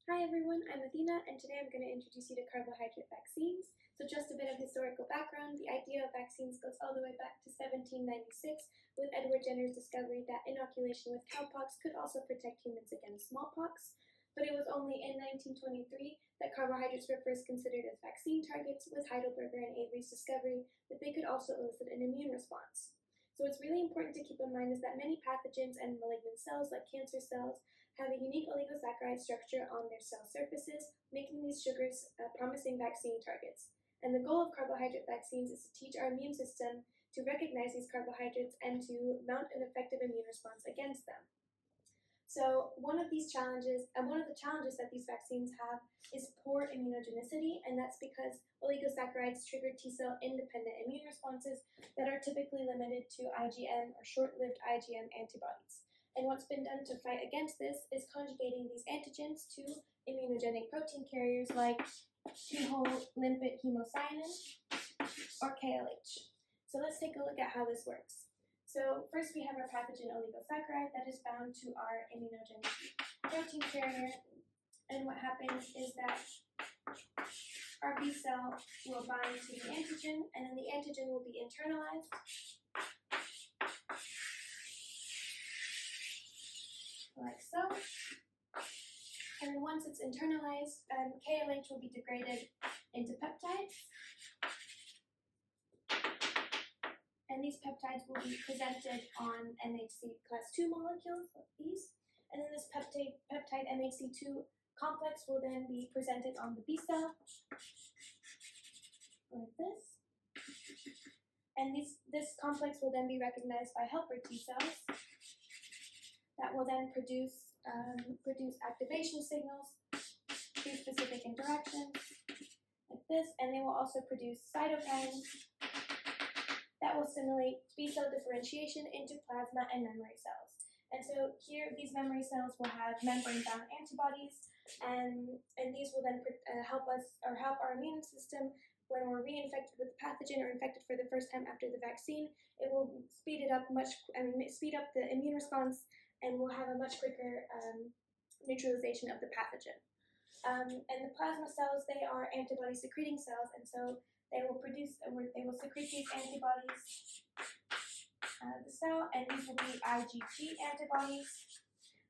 Hi everyone, I'm Athena, and today I'm going to introduce you to carbohydrate vaccines. So just a bit of historical background, the idea of vaccines goes all the way back to 1796 with Edward Jenner's discovery that inoculation with cowpox could also protect humans against smallpox. But it was only in 1923 that carbohydrates were first considered as vaccine targets, with Heidelberger and Avery's discovery that they could also elicit an immune response. So what's really important to keep in mind is that many pathogens and malignant cells, like cancer cells, have a unique oligosaccharide structure on their cell surfaces, making these sugars promising vaccine targets. And the goal of carbohydrate vaccines is to teach our immune system to recognize these carbohydrates and to mount an effective immune response against them. So one of the challenges that these vaccines have is poor immunogenicity, and that's because oligosaccharides trigger T-cell independent immune responses that are typically limited to IgM or short-lived IgM antibodies. And what's been done to fight against this is conjugating these antigens to immunogenic protein carriers like T-whole limpet hemocyanin or KLH. So let's take a look at how this works. So first we have our pathogen oligosaccharide that is bound to our immunogenic protein carrier, and what happens is that our B cell will bind to the antigen, and then the antigen will be internalized. Like so. And then once it's internalized, KLH will be degraded into peptides. And these peptides will be presented on MHC class 2 molecules, like these. And then this peptide MHC2 complex will then be presented on the B cell, like this. And this complex will then be recognized by helper T cells that will then produce activation signals through specific interactions, like this. And they will also produce cytokines that will stimulate B cell differentiation into plasma and memory cells. And so here, these memory cells will have membrane-bound antibodies, and these will then help our immune system when we're reinfected with the pathogen or infected for the first time after the vaccine. It will speed up the immune response, and we'll have a much quicker neutralization of the pathogen. And the plasma cells, they are antibody-secreting cells, and so they will secrete these antibodies out of the cell, and these will be IgG antibodies.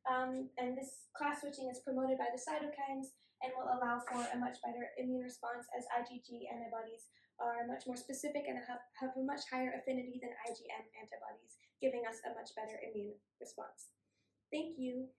And this class switching is promoted by the cytokines and will allow for a much better immune response, as IgG antibodies are much more specific and have a much higher affinity than IgM antibodies, giving us a much better immune response. Thank you.